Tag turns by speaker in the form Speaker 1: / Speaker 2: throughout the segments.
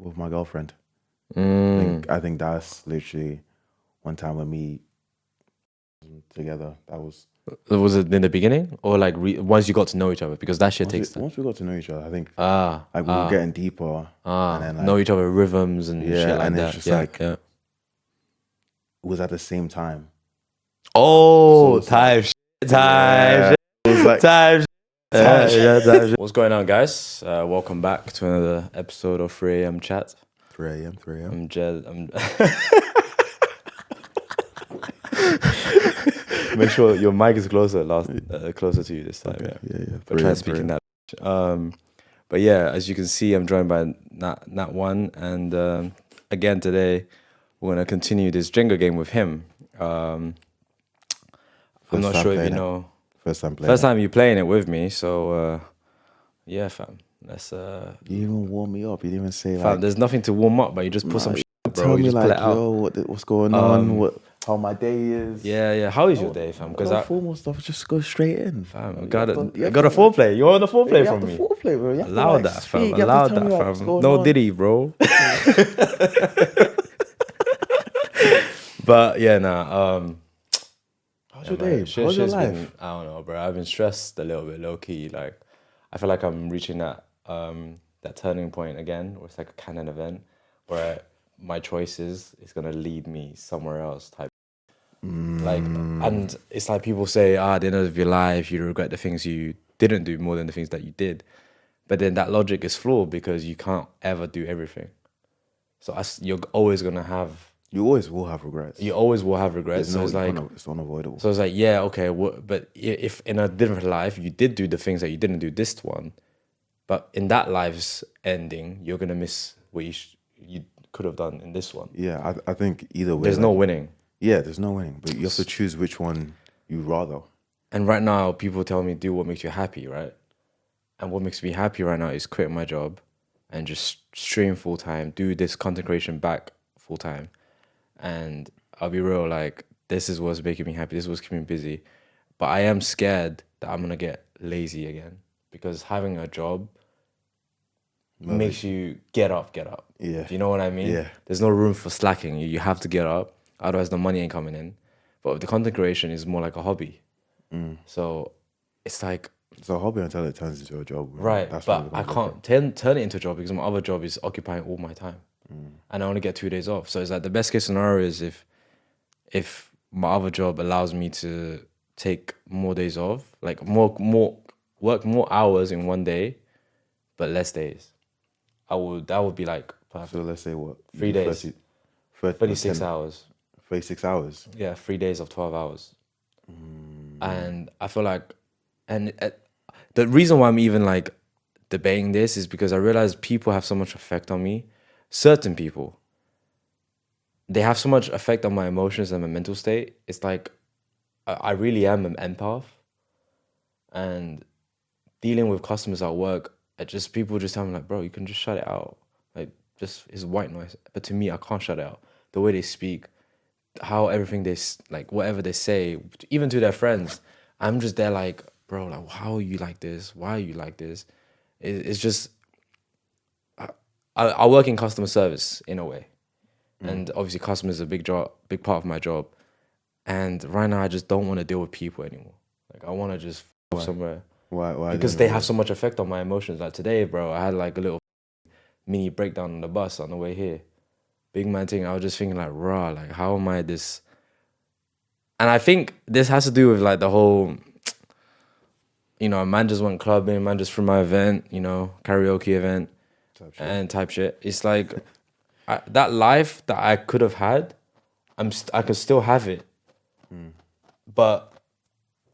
Speaker 1: with my girlfriend.
Speaker 2: Mm.
Speaker 1: I think that's literally one time when me together. That was
Speaker 2: Was it in the beginning or like once you got to know each other? Because that shit takes time.
Speaker 1: once we got to know each other. I think we were
Speaker 2: Ah,
Speaker 1: getting deeper, and then
Speaker 2: know each other rhythms and shit
Speaker 1: yeah,
Speaker 2: like
Speaker 1: and
Speaker 2: that.
Speaker 1: it's just
Speaker 2: Yeah,
Speaker 1: like
Speaker 2: yeah.
Speaker 1: it was at the same time.
Speaker 2: Oh,
Speaker 1: So it's like-
Speaker 2: time,
Speaker 1: It was like
Speaker 2: time.
Speaker 1: Time.
Speaker 2: What's going on, guys? Welcome back to another episode of 3 a.m. chat.
Speaker 1: 3 a.m.
Speaker 2: I'm Jed. Make sure your mic is closer to you this time.
Speaker 1: Okay, yeah.
Speaker 2: But try speaking that. But yeah, as you can see, I'm joined by Nat One, and again today we're gonna continue this Jenga game with him. I'm not sure if you know.
Speaker 1: First time playing.
Speaker 2: First time you playing it with me, so yeah, fam. Let's.
Speaker 1: You even warm me up. You didn't even say
Speaker 2: fam,
Speaker 1: like.
Speaker 2: there's nothing to warm up, but you just put some shit, bro.
Speaker 1: Tell
Speaker 2: You
Speaker 1: me
Speaker 2: just
Speaker 1: like,
Speaker 2: pull it out.
Speaker 1: yo, what's going on? How my day is?
Speaker 2: Yeah. How is your day, fam? Because
Speaker 1: that formal stuff just go straight in.
Speaker 2: Fam,
Speaker 1: You
Speaker 2: got a
Speaker 1: have
Speaker 2: foreplay. You want the foreplay
Speaker 1: you
Speaker 2: from
Speaker 1: have
Speaker 2: me?
Speaker 1: the foreplay, bro. You have
Speaker 2: Allow
Speaker 1: to,
Speaker 2: that,
Speaker 1: speak.
Speaker 2: fam.
Speaker 1: You have to
Speaker 2: Allow
Speaker 1: tell me,
Speaker 2: that,
Speaker 1: like, what's
Speaker 2: fam.
Speaker 1: going
Speaker 2: No
Speaker 1: on.
Speaker 2: Diddy, bro. But yeah,
Speaker 1: How's your day?
Speaker 2: man,
Speaker 1: How's your
Speaker 2: shit's
Speaker 1: life?
Speaker 2: been, I don't know, bro. I've been stressed a little bit, low key. Like, I feel like I'm reaching that turning point again, where it's like a canon event, where my choices is gonna lead me somewhere else. Type, like, and it's like people say, at the end of your life, you regret the things you didn't do more than the things that you did. But then that logic is flawed because you can't ever do everything. So you're always gonna have.
Speaker 1: You always will have regrets.
Speaker 2: You always will have regrets. So it's like
Speaker 1: it's unavoidable.
Speaker 2: So it's like, yeah, okay, but if in a different life you did do the things that you didn't do this one, but in that life's ending, you're gonna miss what you could have done in this one.
Speaker 1: Yeah, I think either way.
Speaker 2: There's no winning.
Speaker 1: Yeah, there's no winning, but you have to choose which one you rather.
Speaker 2: And right now, people tell me do what makes you happy, right? And what makes me happy right now is quit my job and just stream full time, do this content creation back full time. And I'll be real, like, this is what's making me happy. This is what's keeping me busy. But I am scared that I'm going to get lazy again. Because having a job makes you get up.
Speaker 1: Yeah.
Speaker 2: Do you know what I mean?
Speaker 1: Yeah.
Speaker 2: There's no room for slacking. You have to get up. Otherwise, the money ain't coming in. But the content creation is more like a hobby. So it's like...
Speaker 1: It's a hobby until it turns into a job.
Speaker 2: Right,
Speaker 1: That's
Speaker 2: but I can't turn it into a job because my other job is occupying all my time. And I only get 2 days off. So it's like the best case scenario is if my other job allows me to take more days off, like more work more hours in one day, but less days. That would be like perfect.
Speaker 1: So let's say what?
Speaker 2: 3 days. 36 hours.
Speaker 1: 36 hours.
Speaker 2: Yeah, 3 days of 12 hours. And I feel like, the reason why I'm even like debating this is because I realize people have so much effect on me. Certain people, they have so much effect on my emotions and my mental state. It's like I really am an empath, and dealing with customers at work, people just tell me like, bro, you can just shut it out. Like, just it's white noise. But to me, I can't shut it out. The way they speak, how everything whatever they say, even to their friends, I'm just there like, bro, like, how are you like this? Why are you like this? It's just. I work in customer service in a way, and obviously customers are a big part of my job. And right now, I just don't want to deal with people anymore. Like, I want to just somewhere.
Speaker 1: Why?
Speaker 2: Because they have so much effect on my emotions. Like today, bro, I had like a little mini breakdown on the bus on the way here. Big man thing. I was just thinking like, raw, like, how am I this? And I think this has to do with like the whole, man just went clubbing, man just threw my event, karaoke event. Type shit. It's like that life that I could have had, I could still have it, but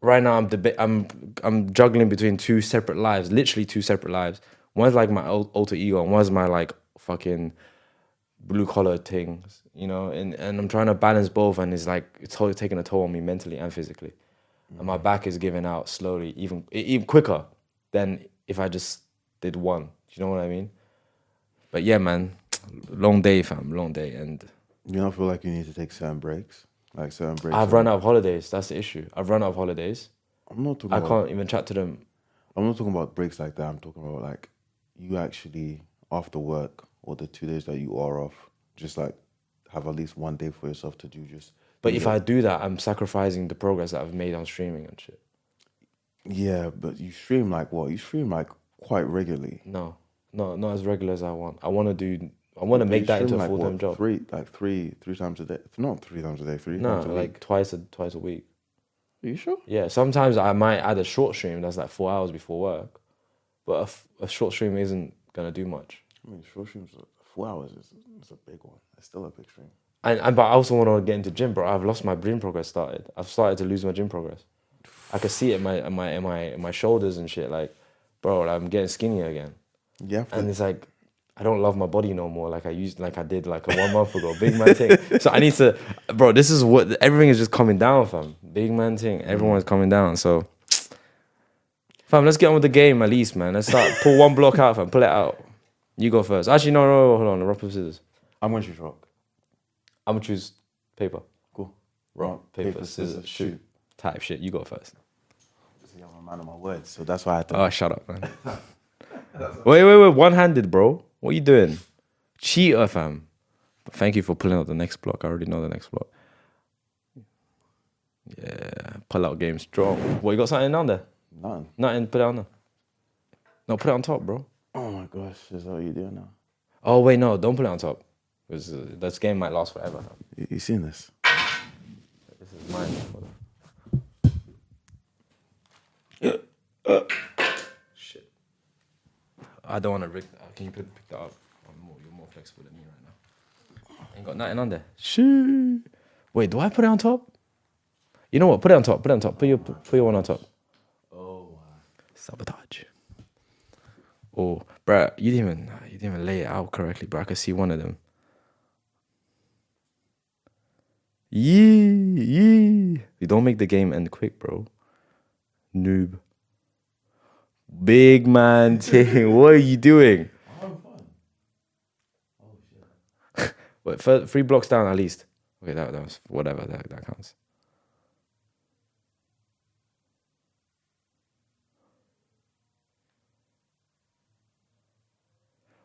Speaker 2: right now I'm juggling between two separate lives, literally two separate lives. One's like my alter ego, and one's my like fucking blue collar things, and I'm trying to balance both, and it's like it's totally taking a toll on me mentally and physically, and my back is giving out slowly, even quicker than if I just did one. Do you know what I mean? But yeah, man, long day, fam, long day. And
Speaker 1: you don't feel like you need to take certain breaks? Like certain breaks?
Speaker 2: I've run out of holidays. That's the issue. I've run out of holidays. I can't even chat to them.
Speaker 1: I'm not talking about breaks like that. I'm talking about like you actually, after work, or the 2 days that you are off, just like have at least one day for yourself to do just.
Speaker 2: But if I do that, I'm sacrificing the progress that I've made on streaming and shit.
Speaker 1: Yeah, but you stream like what? You stream like quite regularly.
Speaker 2: No, not as regular as I want. I want to make that into a full-time job.
Speaker 1: Three times a day. Not 3 times a day. Three
Speaker 2: No,
Speaker 1: times a
Speaker 2: like
Speaker 1: week.
Speaker 2: twice a week.
Speaker 1: Are you sure?
Speaker 2: Yeah, sometimes I might add a short stream that's like 4 hours before work, but a short stream isn't gonna do much.
Speaker 1: I mean, short streams 4 hours is a big one. It's still a big stream.
Speaker 2: And but I also want to get into gym, bro. I've lost my gym progress. I've started to lose my gym progress. I can see it in my shoulders and shit. Like, bro, like, I'm getting skinnier again.
Speaker 1: Yeah.
Speaker 2: And it's like, I don't love my body no more like I did like a 1 month ago. Big man thing. So I need to, bro, this is what, everything is just coming down, fam. Big man thing. Everyone's coming down. So, fam, let's get on with the game at least, man. Let's start. Pull one block out, fam. Pull it out. You go first. Actually, no, hold on. Rock, paper, scissors.
Speaker 1: I'm going to choose rock.
Speaker 2: I'm going to choose paper.
Speaker 1: Cool.
Speaker 2: Rock, paper, scissors, shoot. Type shit. You go first.
Speaker 1: See, I'm a man of my words, so that's why I had to.
Speaker 2: Oh, shut up, man. Wait. One-handed, bro. What are you doing? Cheater, fam. But thank you for pulling out the next block. I already know the next block. Yeah, pull out game strong. What, you got something down there? Nothing, put it on there. No, put it on top, bro.
Speaker 1: Oh my gosh, is that what you're doing now?
Speaker 2: Oh, wait, no, don't put it on top. Because this game might last forever.
Speaker 1: You seen this?
Speaker 2: This is mine. Shit. I don't want to rig that. Can you pick that up? You're more flexible than me right now. Ain't got nothing on there. Shit. Wait, do I put it on top? You know what? Put it on top. Put your one on top. Oh, sabotage. Oh, bruh, you didn't even lay it out correctly, bro. I could see one of them. Yee. You don't make the game end quick, bro. Noob. Big man thing. What are you doing?
Speaker 1: I'm fun. Oh
Speaker 2: shit. Wait, 3 blocks down at least. Okay, that was whatever. That counts.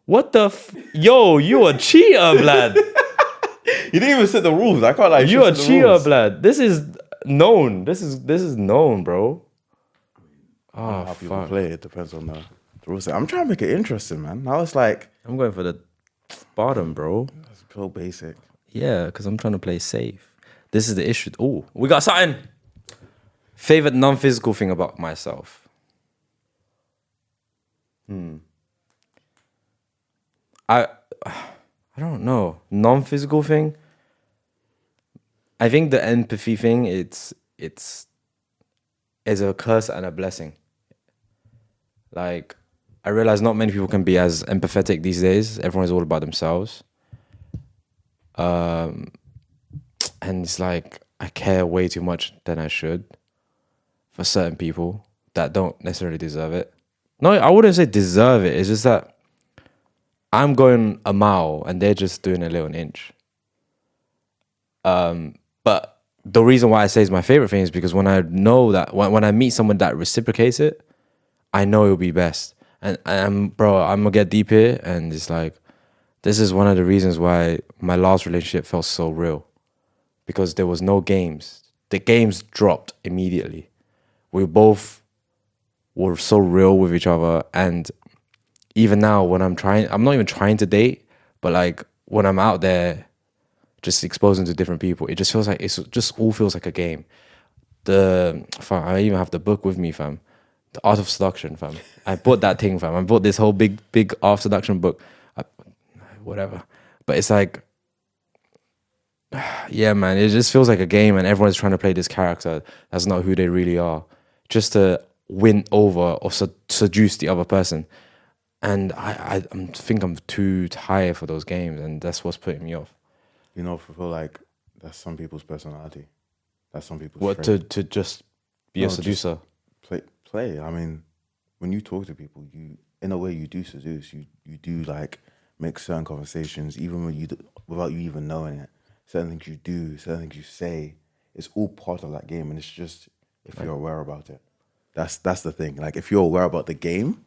Speaker 2: What the Yo, you a cheater, blood.
Speaker 1: You didn't even set the rules. I can't like.
Speaker 2: You a cheater, blood. This is known. This is known, bro. Oh,
Speaker 1: how people play it depends on the rules. I'm trying to make it interesting, man. Now it's like
Speaker 2: I'm going for the bottom, bro.
Speaker 1: That's so basic.
Speaker 2: Yeah, because I'm trying to play safe. This is the issue. Oh, we got something. Favorite non-physical thing about myself. I don't know. Non-physical thing. I think the empathy thing. It's a curse and a blessing. Like, I realize not many people can be as empathetic these days. Everyone's all about themselves. And it's like, I care way too much than I should for certain people that don't necessarily deserve it. No, I wouldn't say deserve it. It's just that I'm going a mile and they're just doing a little inch. But the reason why I say it's my favorite thing is because when I know that, when I meet someone that reciprocates it, I know it'll be best. And I'm gonna get deep here, and it's like, this is one of the reasons why my last relationship felt so real. Because there was no games. The games dropped immediately. We both were so real with each other. And even now, when I'm not even trying to date, but like when I'm out there just exposing to different people, it just feels like, all feels like a game. I even have the book with me, fam. The Art of Seduction, fam. I bought that thing, fam. I bought this whole big Art of Seduction book. Whatever. But it's like, yeah, man, it just feels like a game and everyone's trying to play this character that's not who they really are, just to win over or seduce the other person. And I think I'm too tired for those games, and that's what's putting me off.
Speaker 1: You know, I feel like that's some people's personality. That's some people's
Speaker 2: What, to just be a seducer?
Speaker 1: Play. I mean, when you talk to people, you, in a way, you do seduce. You do like make certain conversations, even when without you even knowing it. Certain things you do, certain things you say, it's all part of that game, and it's just if you're aware about it. That's the thing. Like, if you're aware about the game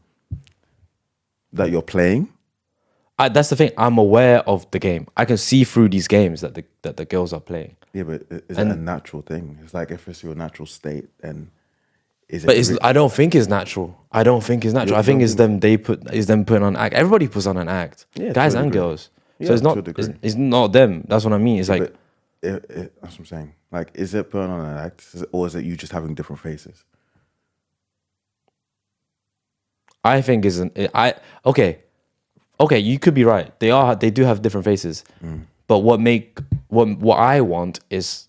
Speaker 1: that you're playing,
Speaker 2: That's the thing. I'm aware of the game. I can see through these games that the girls are playing.
Speaker 1: Yeah, but is it a natural thing? It's like if it's your natural state, then is it?
Speaker 2: But I don't think it's natural. I don't think it's natural. I think it's them. It's them putting on an act. Everybody puts on an act.
Speaker 1: Yeah,
Speaker 2: guys
Speaker 1: to a
Speaker 2: and
Speaker 1: degree.
Speaker 2: girls.
Speaker 1: Yeah,
Speaker 2: So it's
Speaker 1: to a
Speaker 2: not.
Speaker 1: degree.
Speaker 2: It's not them. That's what I mean. It's like
Speaker 1: But that's what I'm saying. Like, is it putting on an act, or is it you just having different faces?
Speaker 2: I think isn't. Okay. You could be right. They do have different faces. But what I want is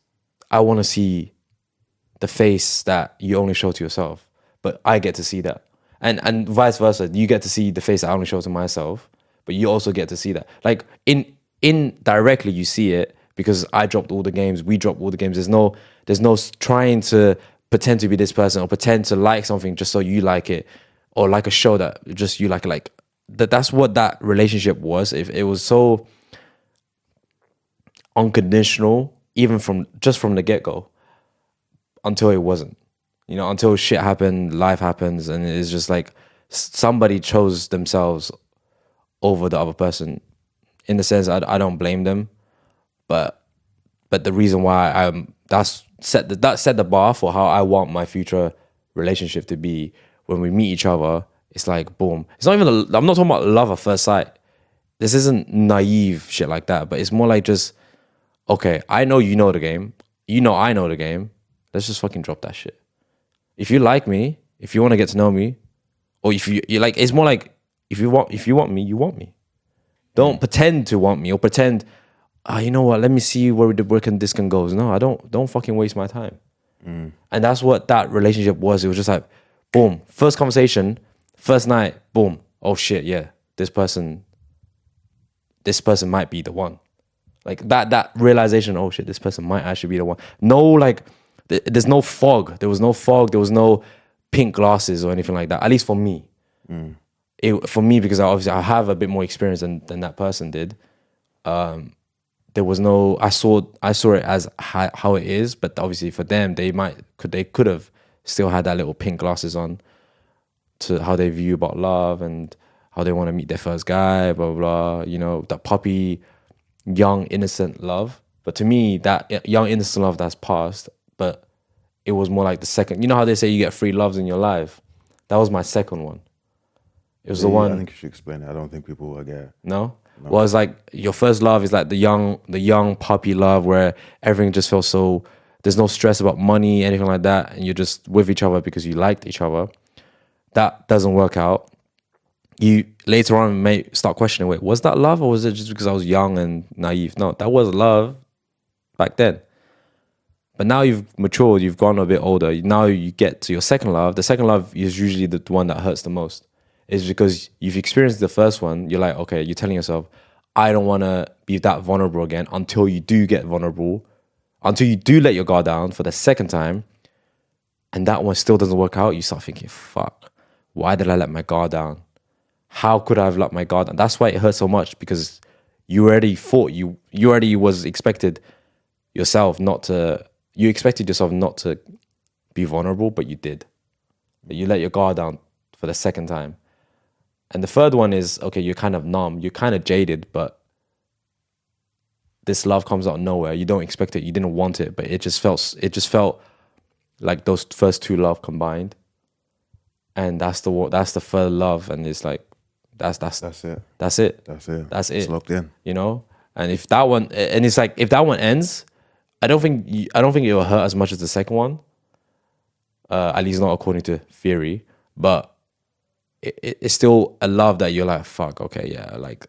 Speaker 2: I want to see the face that you only show to yourself, but I get to see that, and vice versa. You get to see the face that I only show to myself, but you also get to see that. Like indirectly, you see it because I dropped all the games. We dropped all the games. There's no trying to pretend to be this person or pretend to like something just so you like it, or like a show that just you like it. Like that's what that relationship was. If it was so unconditional, even from the get-go, until it wasn't, until shit happened, life happens, and it's just like somebody chose themselves over the other person. In the sense, I don't blame them, but the reason why that set the bar for how I want my future relationship to be. When we meet each other, it's like boom. It's not even I'm not talking about love at first sight. This isn't naive shit like that, but it's more like just, okay, I know you know the game. I know the game. Let's just fucking drop that shit. If you like me, if you want to get to know me, or if you like, it's more like if you want me, you want me. Don't pretend to want me or pretend, you know what? Let me see where this can go. No, I don't fucking waste my time. And that's what that relationship was. It was just like, boom, first conversation, first night, boom. Oh shit, yeah, this person might be the one. Like that realization, oh shit, this person might actually be the one. No, like, there's no fog. There was no fog. There was no pink glasses or anything like that. At least for me. For me, because I have a bit more experience than that person did. There was no. I saw it as how it is, but obviously for them, they could have still had that little pink glasses on to how they view about love and how they want to meet their first guy, blah blah blah. That puppy, young innocent love. But to me, that young innocent love that's passed. But it was more like the second. You know how they say you get 3 loves in your life? That was my second one. It was the one.
Speaker 1: I think you should explain it. I don't think people will get it.
Speaker 2: No? Well, it's like your first love is like the young puppy love where everything just feels so. There's no stress about money, anything like that, and you're just with each other because you liked each other. That doesn't work out. You later on may start questioning, wait, was that love or was it just because I was young and naive? No, that was love back then. But now you've matured, you've gone a bit older. Now you get to your second love. The second love is usually the one that hurts the most. It's because you've experienced the first one. You're like, okay, you're telling yourself, I don't want to be that vulnerable again until you do get vulnerable, until you do let your guard down for the second time. And that one still doesn't work out. You start thinking, fuck, why did I let my guard down? How could I have let my guard down? That's why it hurts so much, because you already thought you already was expected yourself not to. You expected yourself not to be vulnerable, but you did. You let your guard down for the second time. And the third one is, okay, you're kind of numb, you're kind of jaded, but this love comes out of nowhere. You don't expect it, you didn't want it, but it just felt like those first 2 love combined. And that's the third love, and it's like that's it. That's it.
Speaker 1: It's locked in.
Speaker 2: And if that one, and it's like if that one ends, I don't think it will hurt as much as the second one. At least not according to theory. But it's still a love that you're like, fuck, okay, yeah, like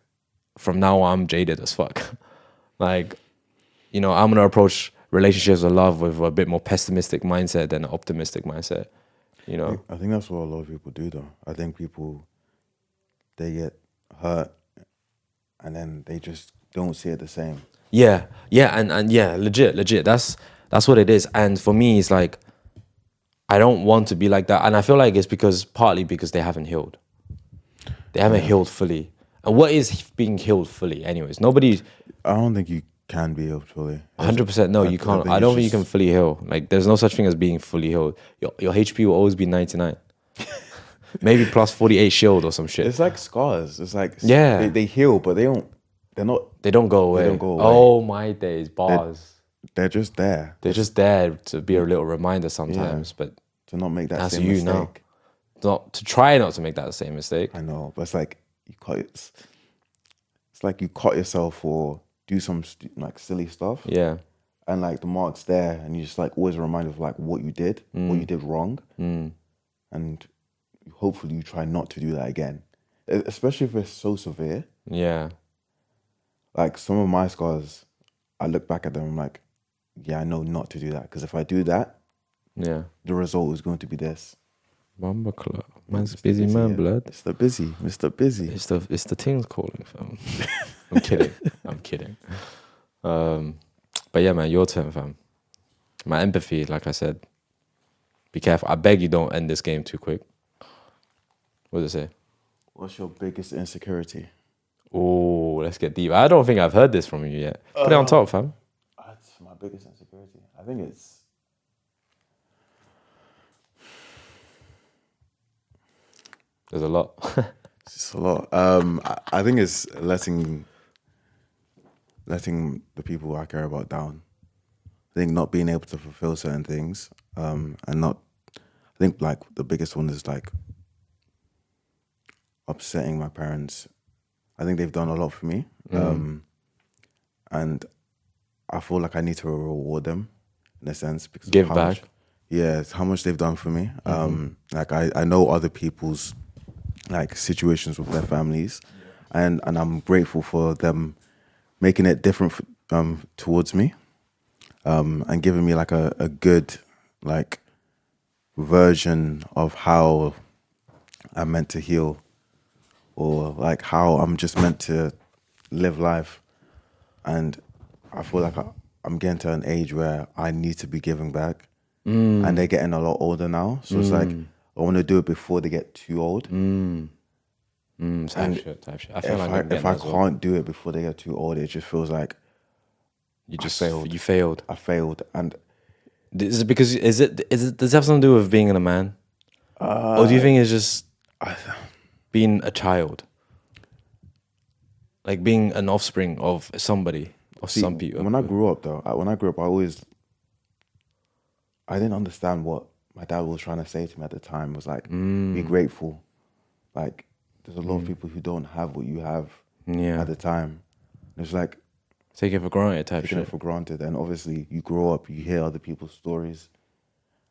Speaker 2: from now on I'm jaded as fuck. Like, I'm gonna approach relationships or love with a bit more pessimistic mindset than an optimistic mindset.
Speaker 1: I think that's what a lot of people do, though. I think people, they get hurt and then they just don't see it the same.
Speaker 2: Yeah, and yeah, legit. That's what it is. And for me, it's like, I don't want to be like that. And I feel like it's partly because they haven't healed. They haven't healed fully. And what is being healed fully anyways?
Speaker 1: I don't think you can be healed fully.
Speaker 2: 100% no, you can't. I don't think you can fully heal. Like, there's no such thing as being fully healed. Your HP will always be 99. maybe plus 48 shield or some shit.
Speaker 1: It's like scars. It's like
Speaker 2: Yeah.
Speaker 1: they heal, but they don't. They're not.
Speaker 2: They don't go away.
Speaker 1: They don't go away.
Speaker 2: Oh my days, bars.
Speaker 1: They're just there.
Speaker 2: They're just there to be a little reminder sometimes, but
Speaker 1: To not make that
Speaker 2: that's
Speaker 1: same
Speaker 2: you
Speaker 1: mistake.
Speaker 2: now. Not to try not to make that same mistake.
Speaker 1: I know, but it's like you cut. It's like you cut yourself or do some like silly stuff.
Speaker 2: Yeah.
Speaker 1: And like the mark's there, and you just like always reminded of like what you did wrong, and hopefully you try not to do that again. Especially if it's so severe.
Speaker 2: Yeah.
Speaker 1: Like some of my scars, I look back at them, I'm like, yeah, I know not to do that, because if I do that,
Speaker 2: Yeah.
Speaker 1: the result is going to be this.
Speaker 2: Mamba Club. Man's busy man,
Speaker 1: yeah.
Speaker 2: blood.
Speaker 1: Mr. Busy, Mr. Busy.
Speaker 2: It's the things calling, fam. I'm kidding. I'm kidding. But yeah, man, your turn, fam. My empathy, like I said, be careful. I beg you, don't end this game too quick. What does it say?
Speaker 1: What's your biggest insecurity?
Speaker 2: Oh, let's get deep. I don't think I've heard this from you yet. Put it on top, fam.
Speaker 1: That's my biggest insecurity. I think it's
Speaker 2: There's a lot.
Speaker 1: a lot. I think it's letting the people I care about down. I think not being able to fulfill certain things, and not. I think like the biggest one is like upsetting my parents. I think they've done a lot for me, and I feel like I need to reward them in a sense because of
Speaker 2: Give
Speaker 1: how
Speaker 2: back.
Speaker 1: much, yeah, it's how much they've done for me. Like I know other people's like situations with their families, and I'm grateful for them making it different towards me, and giving me like a good like version of how I'm meant to heal, or like how I'm just meant to live life. And I feel like I'm getting to an age where I need to be giving back, and they're getting a lot older now, so it's like I want to do it before they get too old.
Speaker 2: Type shit. I feel like
Speaker 1: If I can't do it before they get too old, it just feels like
Speaker 2: you just
Speaker 1: failed.
Speaker 2: You failed.
Speaker 1: I failed. And
Speaker 2: Is it because does it have something to do with being a man, or do you think it's just being a child, like being an offspring of somebody or some people?
Speaker 1: When I grew up, I didn't understand what my dad was trying to say to me at the time. It was like, be grateful. Like, there's a lot of people who don't have what you have at the time. It's like,
Speaker 2: take it for granted type
Speaker 1: taking
Speaker 2: shit.
Speaker 1: it for granted. And obviously, you grow up, you hear other people's stories,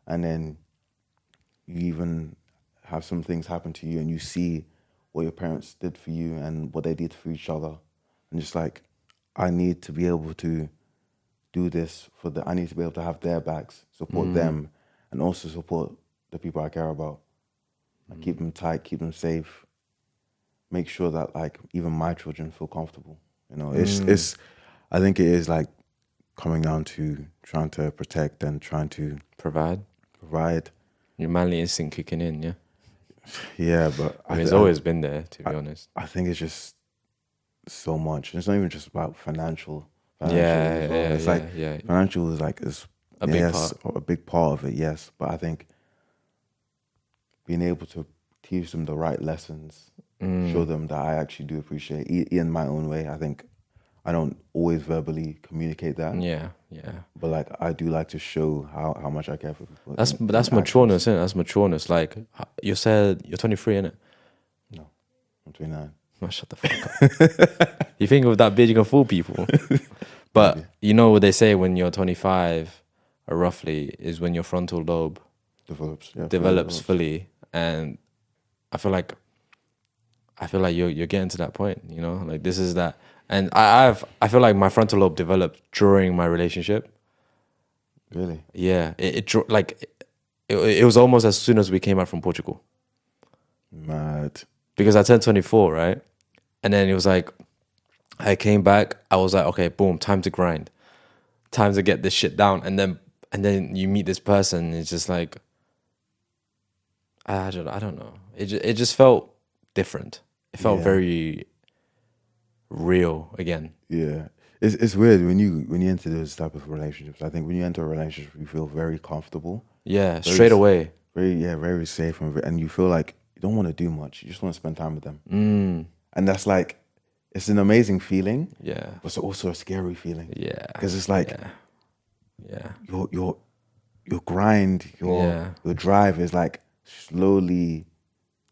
Speaker 1: and then you even have some things happen to you, and you see what your parents did for you and what they did for each other. And just like, I need to be able to do this I need to be able to have their backs, support them, and also support the people I care about. Like, keep them tight, keep them safe. Make sure that like even my children feel comfortable. You know, it's. I think it is like coming down to trying to protect and trying to
Speaker 2: Provide.
Speaker 1: Your
Speaker 2: manly instinct kicking in, yeah.
Speaker 1: Yeah, but
Speaker 2: I mean, it's always been there, to be honest.
Speaker 1: I think it's just so much. It's not even just about financial.
Speaker 2: Yeah.
Speaker 1: Financial is like
Speaker 2: A big part.
Speaker 1: a big part of it. Yes, but I think being able to teach them the right lessons, show them that I actually do appreciate in my own way. I think I don't always verbally communicate that.
Speaker 2: Yeah.
Speaker 1: But like I do like to show how much I care for people.
Speaker 2: That's matureness, isn't it? That's matureness. Like you said, you're 23, innit?
Speaker 1: No, I'm 29.
Speaker 2: Oh, shut the fuck up. You think with that beard you can fool people. But you know what they say when you're 25, or roughly, is when your frontal lobe develops fully. And I feel like you're getting to that point, you know? Like this is that. And I feel like my frontal lobe developed during my relationship.
Speaker 1: Really?
Speaker 2: Yeah. It was almost as soon as we came out from Portugal.
Speaker 1: Mad.
Speaker 2: Because I turned 24, right? And then it was like, I came back, I was like, okay, boom, time to grind. Time to get this shit down. And then you meet this person, it's just like, I don't know. It just felt different. It felt very real again.
Speaker 1: Yeah. It's weird when you enter those type of relationships. I think when you enter a relationship, you feel very comfortable.
Speaker 2: Yeah, straight away.
Speaker 1: Very safe, and you feel like you don't want to do much. You just want to spend time with them. And that's like, it's an amazing feeling.
Speaker 2: Yeah.
Speaker 1: But it's also a scary feeling.
Speaker 2: Yeah.
Speaker 1: Because it's like,
Speaker 2: Yeah.
Speaker 1: your grind, your drive is like slowly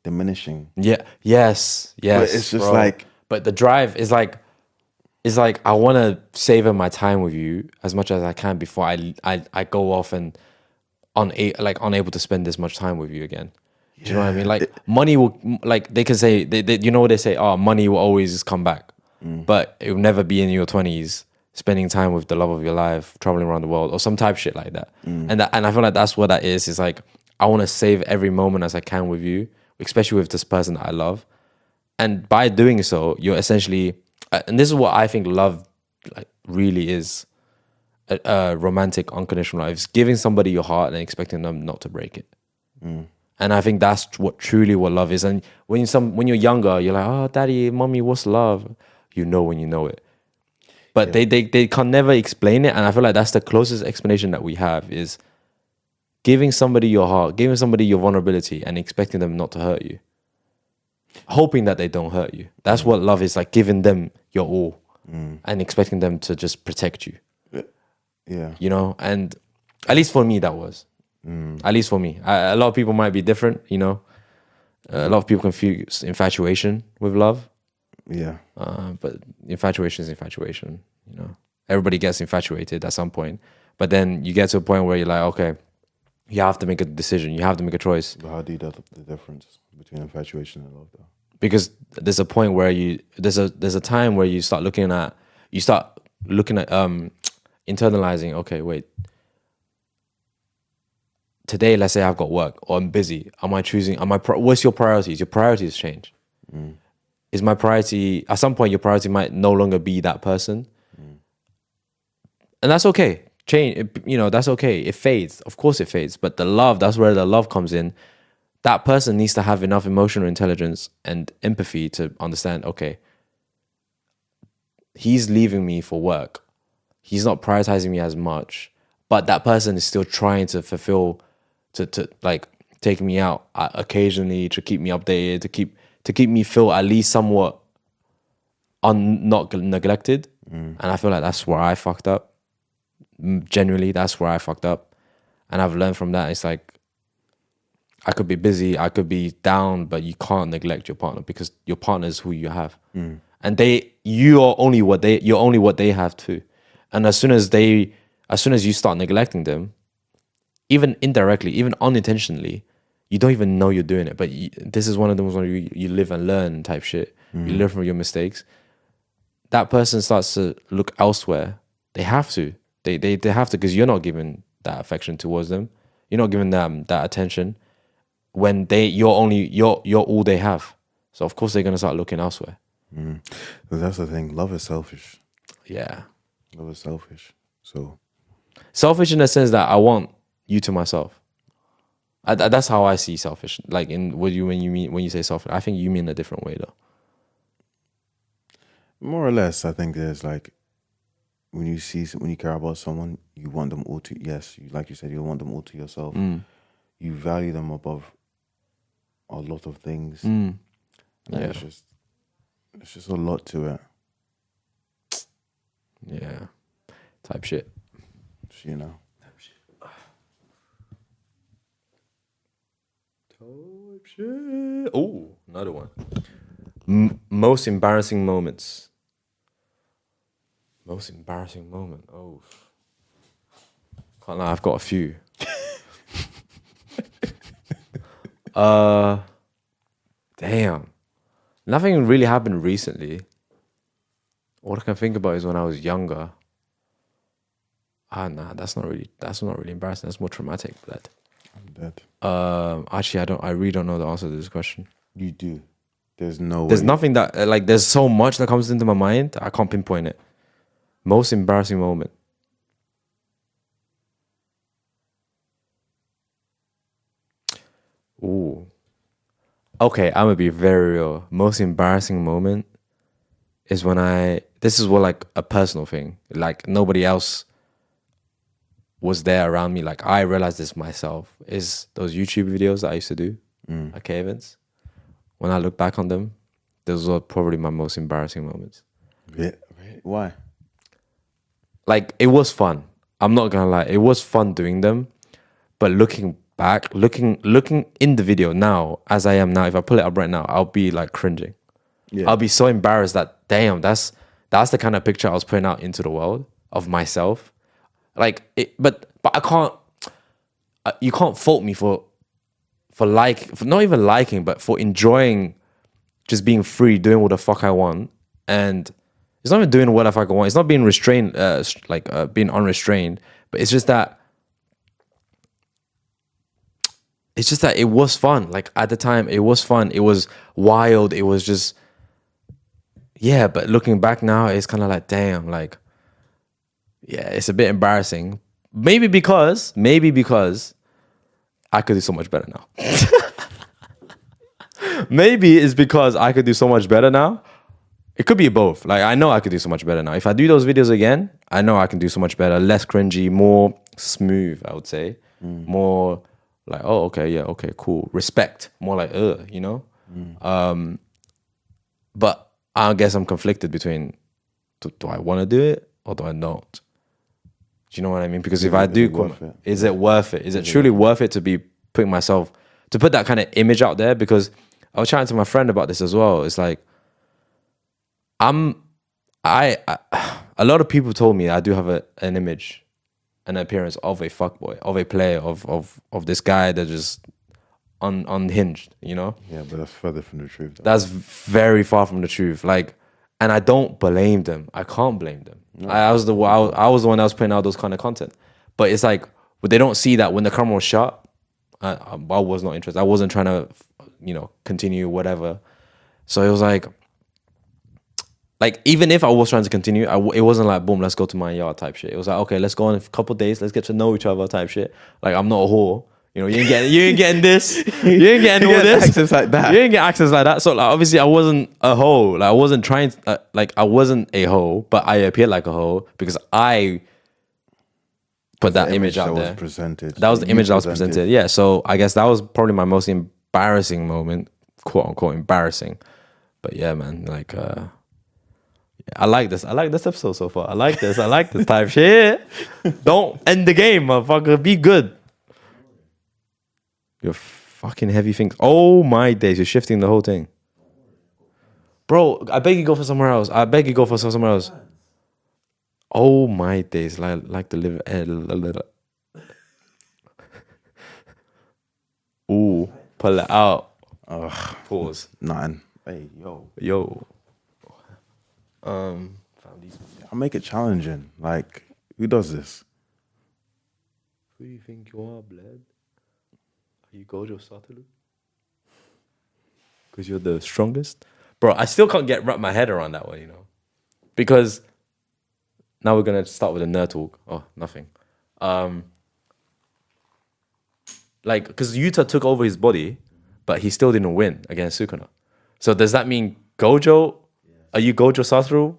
Speaker 1: diminishing.
Speaker 2: Yeah. Yes.
Speaker 1: But it's just
Speaker 2: bro.
Speaker 1: like,
Speaker 2: but the drive is like, it's like I want to savor my time with you as much as I can before I go off and unable to spend this much time with you again. Do you know what I mean? Like money will, like they can say, they you know what they say? Oh, money will always come back, but it will never be in your 20s spending time with the love of your life, traveling around the world, or some type shit like that. And I feel like that's what that is. It's like I want to save every moment as I can with you, especially with this person that I love. And by doing so, you're essentially, and this is what I think love like really is. A romantic unconditional love. It's giving somebody your heart and expecting them not to break it. And I think that's what love is. And when you're younger, you're like, oh, daddy, mommy, what's love? You know when you know it. But they can never explain it. And I feel like that's the closest explanation that we have is giving somebody your heart, giving somebody your vulnerability and expecting them not to hurt you. Hoping that they don't hurt you. That's what love is, like giving them your all and expecting them to just protect you.
Speaker 1: Yeah.
Speaker 2: You know, and at least for me, that was. At least for me. A lot of people might be different, you know. A lot of people confuse infatuation with love.
Speaker 1: Yeah.
Speaker 2: But infatuation is infatuation, you know. Everybody gets infatuated at some point. But then you get to a point where you're like, okay, you have to make a decision. You have to make a choice.
Speaker 1: But how do you tell the difference between infatuation and love, though?
Speaker 2: Because there's a point where there's a time where you start looking at internalizing, okay, wait. Today, let's say I've got work or I'm busy. What's your priorities? Your priorities change. Is my priority, at some point, your priority might no longer be that person. And that's okay. Change, you know, that's okay. It fades. Of course it fades. But the love, that's where the love comes in. That person needs to have enough emotional intelligence and empathy to understand, okay, he's leaving me for work. He's not prioritizing me as much, but that person is still trying to fulfill, to like take me out occasionally, to keep me updated, to keep me feel at least somewhat not neglected. And I feel like that's where I fucked up. Genuinely, that's where I fucked up. And I've learned from that. It's like, I could be busy, I could be down, but you can't neglect your partner because your partner is who you have. And you're only what they have too. And as soon as you start neglecting them, even indirectly, even unintentionally, you don't even know you're doing it. But this is one of those where you live and learn type shit. You learn from your mistakes. That person starts to look elsewhere. They have to. They have to, because you're not giving that affection towards them. You're not giving them that attention when you're all they have. So of course they're gonna start looking elsewhere.
Speaker 1: But that's the thing. Love is selfish.
Speaker 2: Yeah.
Speaker 1: Love is selfish. So
Speaker 2: selfish in the sense that I want you to myself. That's how I see selfish. Like when you say selfish, I think you mean a different way though.
Speaker 1: More or less, I think there's like when you care about someone, you want them all to. Yes, like you said, you want them all to yourself. You value them above a lot of things.
Speaker 2: Yeah.
Speaker 1: It's just a lot to it.
Speaker 2: Yeah. Type shit.
Speaker 1: You know.
Speaker 2: Type shit. Oh, another one. Most embarrassing moments. Most embarrassing moment. Oh. Can't lie, I've got a few. Damn. Nothing really happened recently. All I can think about is when I was younger. Nah, that's not really embarrassing. That's more traumatic. But
Speaker 1: I'm dead.
Speaker 2: actually, I really don't know the answer to this question.
Speaker 1: You do. There's
Speaker 2: nothing that there's so much that comes into my mind. I can't pinpoint it. Most embarrassing moment. Ooh. Okay, I'm gonna be very real. Most embarrassing moment is when this is what like a personal thing. Like nobody else was there around me. Like I realized this myself. Is those YouTube videos that I used to do at K events. when I look back on them, those were probably my most embarrassing moments.
Speaker 1: Yeah. Why?
Speaker 2: Like, it was fun. I'm not gonna lie, it was fun doing them. But looking back, looking in the video now, as I am now, if I pull it up right now, I'll be like cringing.
Speaker 1: Yeah.
Speaker 2: I'll be so embarrassed that damn, that's the kind of picture I was putting out into the world of myself. Like, but I can't. You can't fault me for not even liking, but for enjoying just being free, doing what the fuck I want, and it's not even doing what the fuck I want. It's not being restrained, being unrestrained, but it's just that. It's just that it was fun. Like, at the time, it was fun. It was wild. It was just, yeah. But looking back now, it's kind of like, damn, like, yeah, it's a bit embarrassing. Maybe because I could do so much better now. Maybe it's because I could do so much better now. It could be both. Like, I know I could do so much better now. If I do those videos again, I know I can do so much better. Less cringy, more smooth, I would say. More like, oh, okay, yeah, okay, cool. Respect. More like, you know? But I guess I'm conflicted between, do I want to do it or do I not? Do you know what I mean? Because if I do, is it worth it? Is it truly worth it to be putting myself, to put that kind of image out there? Because I was chatting to my friend about this as well. It's like, a lot of people told me I do have an image, an appearance of a fuckboy, of a player, of this guy that just unhinged, you know?
Speaker 1: Yeah, but that's further from the truth.
Speaker 2: That's very far from the truth. Like, and I don't blame them. I can't blame them. No. I was the one that was putting out those kind of content. But it's like, but they don't see that when the camera was shut, I was not interested. I wasn't trying to, continue whatever. So it was like even if I was trying to continue, it wasn't like, boom, let's go to my yard type shit. It was like, okay, let's go on a couple of days, let's get to know each other type shit. Like, I'm not a whore. You ain't getting this. You ain't getting all this.
Speaker 1: Access like that.
Speaker 2: You ain't get access like that. So like, obviously I wasn't a hoe. Like, I wasn't trying I wasn't a hoe, but I appeared like a hoe because I put that image out there. That was the image that was presented. Yeah. So I guess that was probably my most embarrassing moment, quote unquote embarrassing. But yeah, man, like I like this. I like this episode so far. I like this type shit. Don't end the game, motherfucker. Be good. You're fucking heavy things. Oh my days, you're shifting the whole thing. Bro, I beg you go for somewhere else. Oh my days, like the live. Ooh, pull it out. Pause.
Speaker 1: Nothing. Hey, yo. I'll make it challenging. Like, who does this?
Speaker 2: Who do you think you are, blood? Are you Gojo Satoru? Because you're the strongest? Bro, I still can't wrap my head around that one, Because now we're going to start with a nerd talk. Oh, nothing. Because Yuta took over his body, but he still didn't win against Sukuna. So does that mean Gojo? Are you Gojo Satoru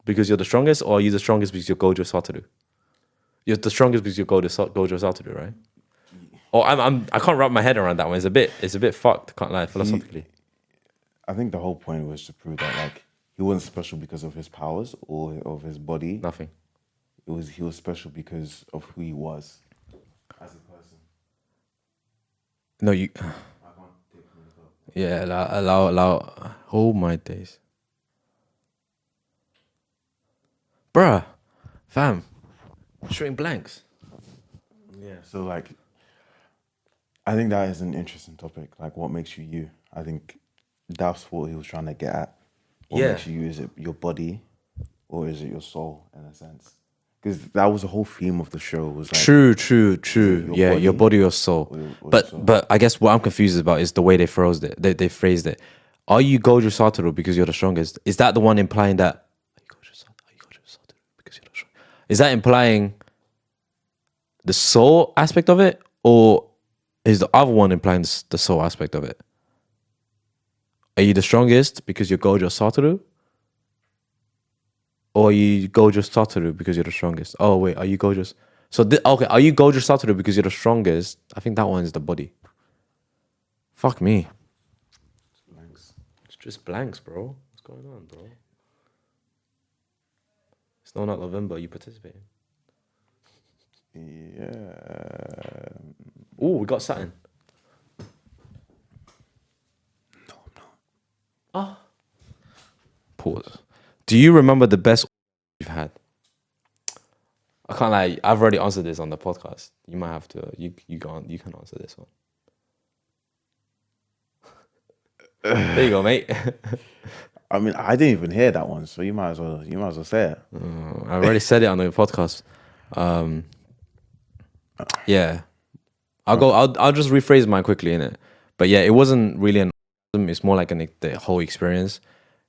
Speaker 2: because you're the strongest, or are you the strongest because you're Gojo Satoru? You're the strongest because you're Gojo Satoru, right? Or I can't wrap my head around that one. It's a bit fucked. Can't lie, philosophically.
Speaker 1: I think the whole point was to prove that like he wasn't special because of his powers or of his body.
Speaker 2: Nothing.
Speaker 1: He was special because of who he was as a person.
Speaker 2: No, you. I can't take it. Yeah, allow. Oh my days. Bruh, fam, shooting blanks.
Speaker 1: Yeah, so like, I think that is an interesting topic. Like, what makes you you? I think that's what he was trying to get at. What makes you? Is it your body, or is it your soul? In a sense, because that was the whole theme of the show. Was like
Speaker 2: true. Yeah, your body or soul. But I guess what I'm confused about is the way they phrased it. They phrased it. Are you Gojo Satoru because you're the strongest? Is that the one implying that? Is that implying the soul aspect of it, or is the other one implying the soul aspect of it? Are you the strongest because you're Gojo Satoru? Or are you Gojo Satoru because you're the strongest? Oh wait, are you Gojo? Okay, are you Gojo Satoru because you're the strongest? I think that one is the body. Fuck me. Just blanks, bro. What's going on, bro? It's not November. You participating?
Speaker 1: Yeah.
Speaker 2: Oh, we got Saturn.
Speaker 1: No, I'm not.
Speaker 2: Ah. Pause. Do you remember the best you've had? I can't lie. I've already answered this on the podcast. You might have to. You can answer this one. There you go, mate.
Speaker 1: I mean, I didn't even hear that one, so you might as well say it.
Speaker 2: I already said it on the podcast. Yeah, I'll just rephrase mine quickly, innit? But yeah, it wasn't really an. It's more like the whole experience.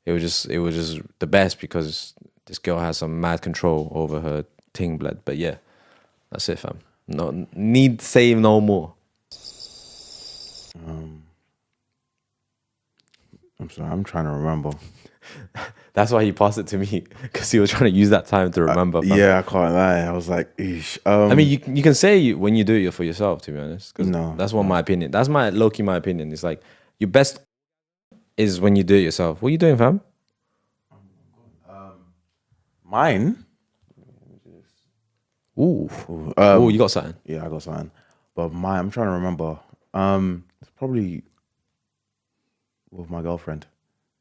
Speaker 2: It was just the best because this girl has some mad control over her ting blood. But yeah, that's it, fam. No need say no more.
Speaker 1: I'm sorry, I'm trying to remember.
Speaker 2: That's why he passed it to me because he was trying to use that time to remember. Fam.
Speaker 1: Yeah, I can't lie. I was like, eesh.
Speaker 2: I mean, you can say when you do it for yourself, to be honest.
Speaker 1: No,
Speaker 2: that's my opinion. That's my low-key my opinion. It's like your best is when you do it yourself. What are you doing, fam?
Speaker 1: Mine.
Speaker 2: Ooh, you got something.
Speaker 1: Yeah, I got something. But mine, I'm trying to remember. It's probably with my girlfriend.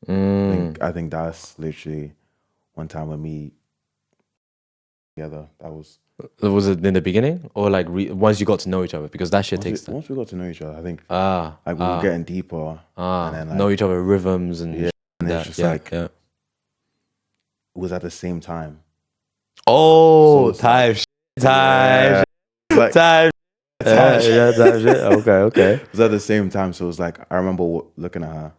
Speaker 1: I think that's literally one time when we together.
Speaker 2: Was it in the beginning or like once you got to know each other? Because that shit takes time.
Speaker 1: Once we got to know each other, I think we were getting deeper.
Speaker 2: And then know each other rhythms and
Speaker 1: yeah, and it's just it was at the same time.
Speaker 2: Oh,
Speaker 1: so
Speaker 2: time.
Speaker 1: Yeah.
Speaker 2: Okay.
Speaker 1: It was at the same time, so it was like I remember looking at her,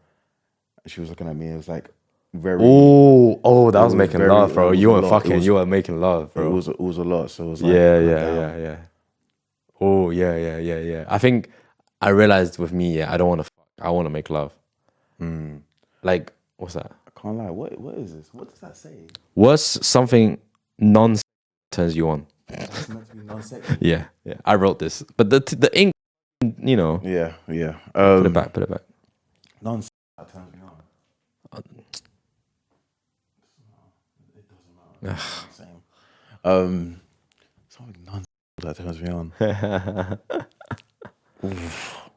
Speaker 1: and she was looking at me. It was like very.
Speaker 2: Oh, that was making love, bro. You weren't fucking. You were making love, bro.
Speaker 1: It was a lot. So it was like
Speaker 2: yeah. Oh yeah. I think I realized with me, I don't want to. I want to make love. Like, what's that?
Speaker 1: I can't lie. What is this? What does that say?
Speaker 2: What's something non turns you on?
Speaker 1: It's meant to be non-sexual.
Speaker 2: Yeah. I wrote this, but the ink, you know.
Speaker 1: Yeah.
Speaker 2: Put it back.
Speaker 1: Non-sexual turns me on. It doesn't matter. Same. Something non-sexual that turns me on. Oof.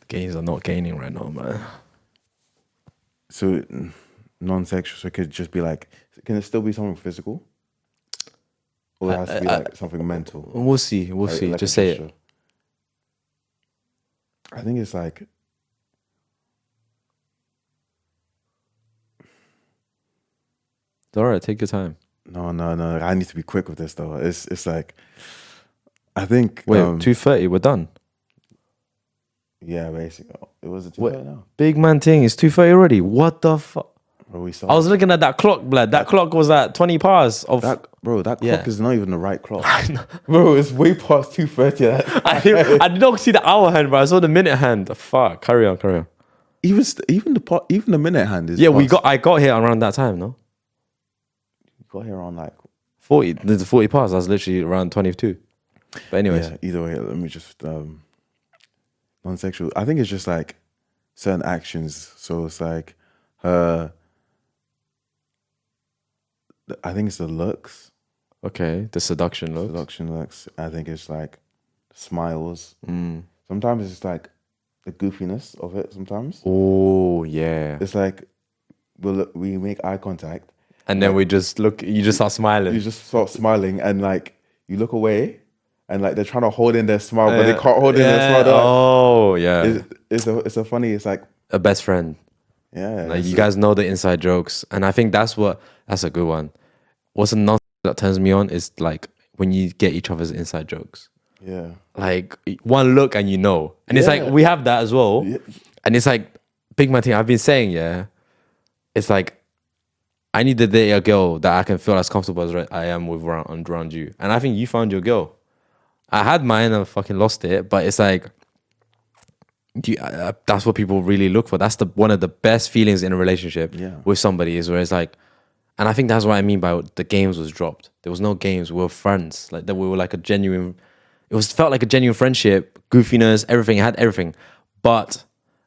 Speaker 2: Gains are not gaining right now, man.
Speaker 1: So non-sexual, so it could just be like, can it still be something physical? Or it has to be like something mental?
Speaker 2: We'll see.
Speaker 1: Like
Speaker 2: just say it.
Speaker 1: I think it's like,
Speaker 2: It's all right, take your time.
Speaker 1: no. I need to be quick with this though. It's like, I think.
Speaker 2: Wait, 2:30, we're done.
Speaker 1: Yeah, basically. It was a 2:30 now.
Speaker 2: Big man thing, it's 2:30 already. What the fuck?
Speaker 1: Bro,
Speaker 2: I was looking at that clock, blood. That clock was at 20 past of.
Speaker 1: That clock is not even the right clock.
Speaker 2: Bro, it's way past 2:30. I did not see the hour hand, bro. I saw the minute hand. Fuck. Carry on.
Speaker 1: Even the minute hand is.
Speaker 2: Yeah, I got here around that time, no?
Speaker 1: You got here on like
Speaker 2: 40. There's 40 past. I was literally around 22. But anyways.
Speaker 1: Yeah, either way, let me just non-sexual. I think it's just like certain actions. So it's like I think it's the looks.
Speaker 2: Okay, the seduction looks.
Speaker 1: I think it's like smiles. Sometimes it's like the goofiness of it. Sometimes.
Speaker 2: Oh yeah.
Speaker 1: It's like we make eye contact,
Speaker 2: and then we just look. You just start smiling.
Speaker 1: You just start smiling, and like you look away, and like they're trying to hold in their smile, but they can't hold in their smile.
Speaker 2: Oh yeah.
Speaker 1: It's a funny. It's like
Speaker 2: a best friend.
Speaker 1: Yeah.
Speaker 2: Like you guys know the inside jokes, and I think that's a good one. What's a nonsense that turns me on is like when you get each other's inside jokes.
Speaker 1: Yeah.
Speaker 2: Like one look and you know. And it's like we have that as well. Yeah. And it's like big man thing I've been saying, it's like I need to date a girl that I can feel as comfortable as I am with around you. And I think you found your girl. I had mine and I fucking lost it, but it's like that's what people really look for. That's one of the best feelings in a relationship with somebody is where it's like, and I think that's what I mean by the games was dropped. There was no games. We were friends. Like that, we were like a genuine felt like a genuine friendship, goofiness, everything. It had everything. But,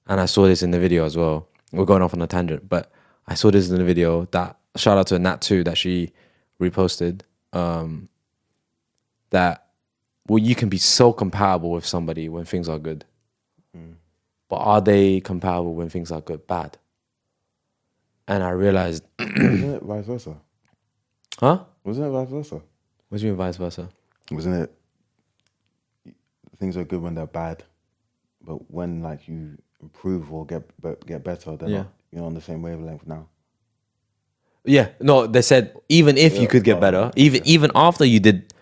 Speaker 2: and I saw this in the video as well. We're going off on a tangent, but I saw this in the video that, shout out to Nat2 that she reposted, that, well, you can be so compatible with somebody when things are good. But are they compatible when things are good, bad? And I realized...
Speaker 1: Wasn't it vice versa?
Speaker 2: Huh?
Speaker 1: Wasn't it vice versa?
Speaker 2: What do you mean vice versa?
Speaker 1: Wasn't it things are good when they're bad, but when like you improve or get better, they're not, you're on the same wavelength now.
Speaker 2: Yeah, no, they said even if you could get better, even after you did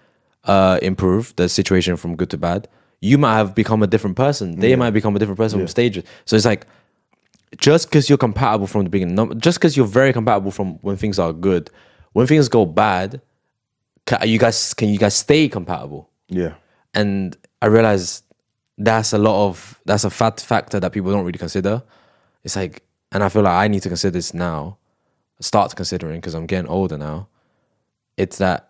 Speaker 2: improve the situation from good to bad, you might have become a different person. They might become a different person from stages. So it's like, just because you're compatible from the beginning, just because you're very compatible from when things are good, when things go bad, can you guys stay compatible?
Speaker 1: Yeah.
Speaker 2: And I realized that's a factor that people don't really consider. It's like, and I feel like I need to consider this now, start considering, because I'm getting older now. It's that,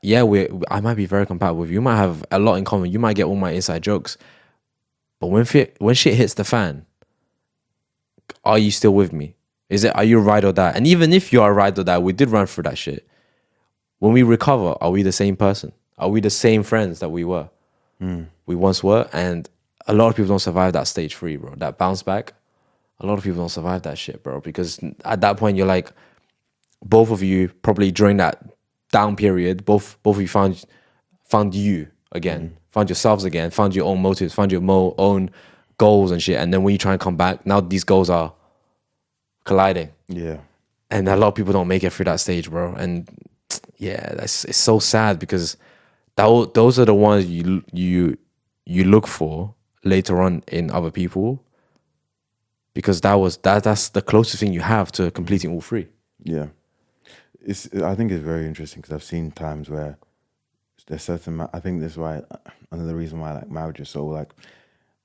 Speaker 2: I might be very compatible with you. You might have a lot in common. You might get all my inside jokes. But when shit hits the fan, are you still with me? Are you ride or die? And even if you are ride or die, we did run through that shit. When we recover, are we the same person? Are we the same friends that we were? We once were. And a lot of people don't survive that stage 3, bro. That bounce back. A lot of people don't survive that shit, bro. Because at that point, you're like, both of you probably during that down period, both of you found you again, found yourselves again, found your own motives, found your own goals and shit. And then when you try and come back, now these goals are colliding. Yeah. And a lot of people don't make it through that stage, bro. And yeah, it's so sad because those are the ones you look for later on in other people, because that's the closest thing you have to completing all 3.
Speaker 1: Yeah. I think it's very interesting because I've seen times where there's certain, I think that's why, another reason why like marriage is so like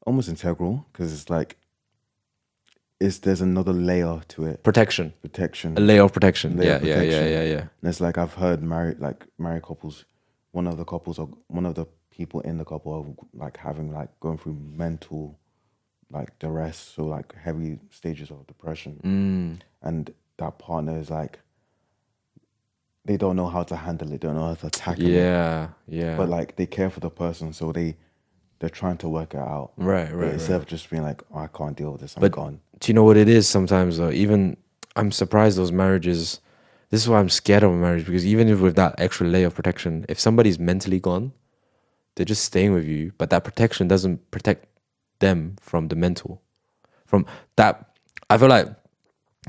Speaker 1: almost integral, because it's like, there's another layer to it.
Speaker 2: Protection.
Speaker 1: A
Speaker 2: layer of protection.
Speaker 1: Yeah.
Speaker 2: And
Speaker 1: it's like I've heard married couples, one of the people in the couple are like having like going through mental like duress, so like heavy stages of depression. And that partner is like, they don't know how to handle it, don't know how to tackle it. Yeah. But like they care for the person, so they're trying to work it out.
Speaker 2: Right.
Speaker 1: Instead of just being like, oh, I can't deal with this, I'm gone.
Speaker 2: Do you know what it is sometimes though? Even I'm surprised those marriages, this is why I'm scared of a marriage, because even if with that extra layer of protection, if somebody's mentally gone, they're just staying with you, but that protection doesn't protect them from the mental. From that, I feel like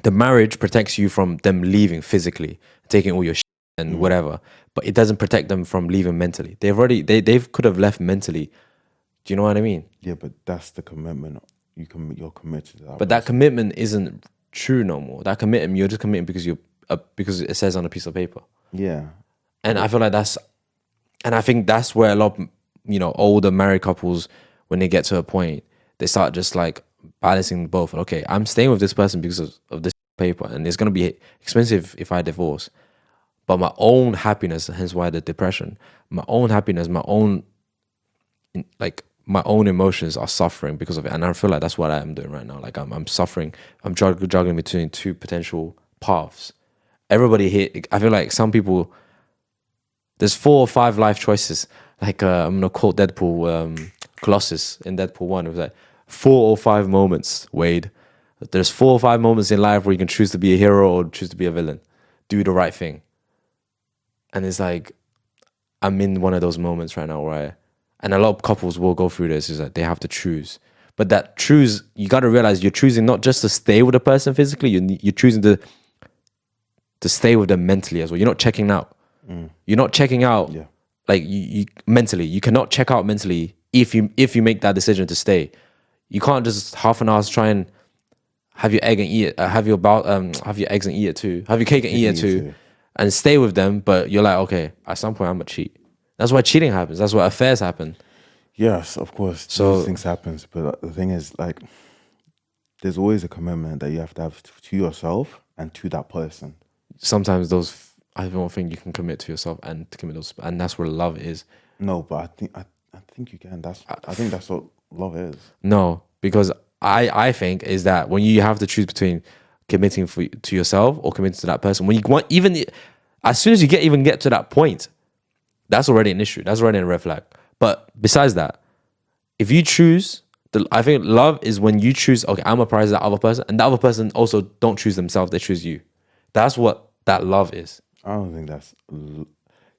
Speaker 2: the marriage protects you from them leaving physically, taking all your shit and whatever, but it doesn't protect them from leaving mentally. They could have left mentally. Do you know what I mean?
Speaker 1: Yeah, but that's the commitment. You're committed to that.
Speaker 2: But that commitment isn't true no more. That commitment, you're just committing because it says on a piece of paper.
Speaker 1: Yeah.
Speaker 2: And I feel like I think that's where a lot of, older married couples, when they get to a point, they start just like balancing both. Okay, I'm staying with this person because of this paper, and it's going to be expensive if I divorce. But my own happiness, hence why the depression, my own happiness, my own emotions are suffering because of it. And I feel like that's what I am doing right now. Like I'm suffering. I'm juggling between 2 potential paths. Everybody here, I feel like some people, there's 4 or 5 life choices. Like I'm gonna quote Deadpool, Colossus in Deadpool 1. It was like 4 or 5 moments, Wade. There's 4 or 5 moments in life where you can choose to be a hero or choose to be a villain. Do the right thing. And it's like, I'm in one of those moments right now and a lot of couples will go through this, is that they have to choose. But that choose, you got to realize you're choosing not just to stay with a person physically, you're choosing to stay with them mentally as well. You're not checking out. You're not checking out. Yeah. Like you mentally, you cannot check out mentally if you make that decision to stay. You can't just half an hour try and have your egg and eat it. Have your eggs and eat it too. Have your cake and eat it too, and stay with them. But you're like, okay, at some point I'm gonna cheat. That's why cheating happens. That's why affairs happen.
Speaker 1: Yes, of course. So these things happen. But the thing is, like, there's always a commitment that you have to have to yourself and to that person.
Speaker 2: Sometimes I don't think you can commit to yourself and to commit those, and that's where love is.
Speaker 1: No, but I think you can. I think that's what love is.
Speaker 2: No, because I think is that when you have to choose between committing to yourself or committing to that person, when you want, even as soon as you get to that point, that's already an issue. That's already a red flag. But besides that, if you choose, I think love is when you choose, okay, I'm a prize that other person, and the other person also don't choose themselves, they choose you. That's what that love is.
Speaker 1: I don't think that's.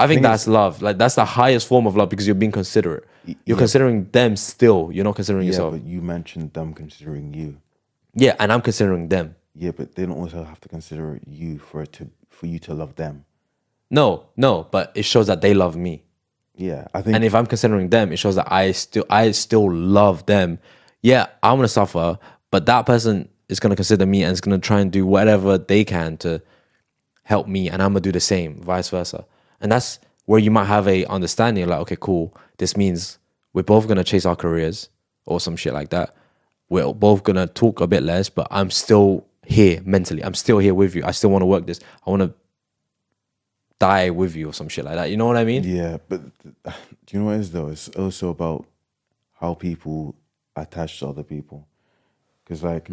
Speaker 2: I think that's love. Like that's the highest form of love because you're being considerate. You're considering them still. You're not considering yourself.
Speaker 1: But you mentioned them considering you.
Speaker 2: Yeah, and I'm considering them.
Speaker 1: Yeah, but they don't also have to consider you for you to love them.
Speaker 2: No, but it shows that they love me.
Speaker 1: Yeah, I think.
Speaker 2: And if I'm considering them, it shows that I still love them. Yeah, I'm gonna suffer, but that person is gonna consider me and is gonna try and do whatever they can to help me, and I'm gonna do the same, vice versa. And that's where you might have a understanding, like, okay, cool. This means we're both gonna chase our careers or some shit like that. We're both gonna talk a bit less, but I'm still here mentally. I'm still here with you. I still want to work this. I want to die with you or some shit like that. You know what I mean?
Speaker 1: Yeah, but do you know what it is though? It's also about how people attach to other people, because like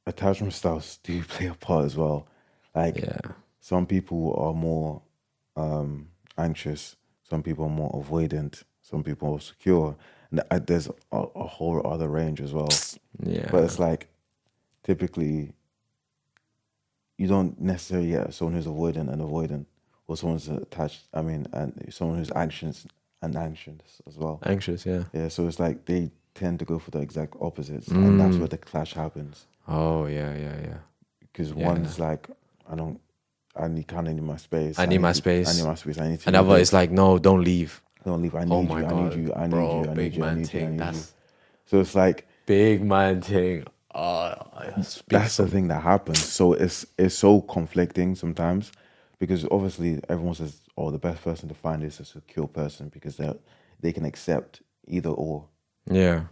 Speaker 1: attachment styles do play a part as well. Like some people are more anxious, some people are more avoidant, some people are secure, and there's a whole other range as well.
Speaker 2: Yeah,
Speaker 1: but it's like typically you don't necessarily get someone who's avoidant or someone's attached. I mean, and someone who's anxious as well.
Speaker 2: Anxious, yeah.
Speaker 1: Yeah, so it's like they tend to go for the exact opposites, and that's where the clash happens.
Speaker 2: Oh yeah.
Speaker 1: Because one's like, I need my space.
Speaker 2: I need my space.
Speaker 1: I need my space. I need to.
Speaker 2: Another is like, no, don't leave.
Speaker 1: Don't leave. I need
Speaker 2: Oh
Speaker 1: you.
Speaker 2: my
Speaker 1: I
Speaker 2: God,
Speaker 1: need you. I need
Speaker 2: bro,
Speaker 1: you. I
Speaker 2: big
Speaker 1: need you. I
Speaker 2: man
Speaker 1: need you. I
Speaker 2: thing.
Speaker 1: need you.
Speaker 2: That's
Speaker 1: So it's like
Speaker 2: big man thing.
Speaker 1: that's the thing that happens. So it's so conflicting sometimes, because obviously everyone says, "Oh, the best person to find is a secure person," because they can accept either or.
Speaker 2: Yeah.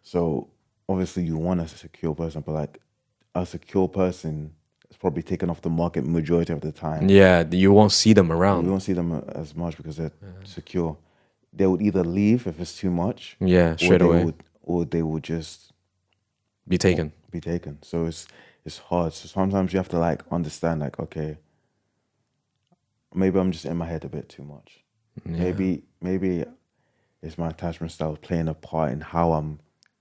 Speaker 1: So obviously you want a secure person, but like a secure person is probably taken off the market majority of the time.
Speaker 2: Yeah, you won't see them around.
Speaker 1: You won't see them as much because they're secure. They would either leave if it's too much.
Speaker 2: Yeah, straight away.
Speaker 1: Or they would just
Speaker 2: Be taken.
Speaker 1: So it's hard. So sometimes you have to like understand, like, okay, maybe I'm just in my head a bit too much.
Speaker 2: Yeah.
Speaker 1: Maybe it's my attachment style playing a part in how I'm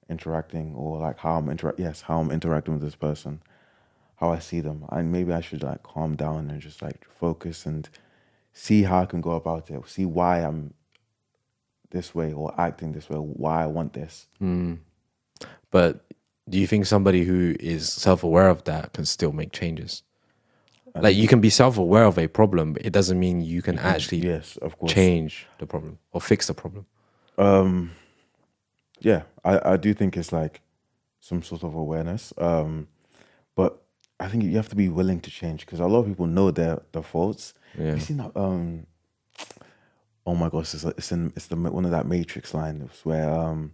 Speaker 1: interacting, or like how I'm interacting with this person, how I see them. And maybe I should like calm down and just like focus and see how I can go about it. See why I'm this way or acting this way, why I want this.
Speaker 2: But do you think somebody who is self-aware of that can still make changes? Like you can be self-aware of a problem, but it doesn't mean you can actually
Speaker 1: Yes, of course.
Speaker 2: change the problem or fix the problem.
Speaker 1: Yeah, I do think it's like some sort of awareness. But I think you have to be willing to change, because a lot of people know their faults.
Speaker 2: Yeah.
Speaker 1: You seen that? Oh my gosh, it's the one of that Matrix line where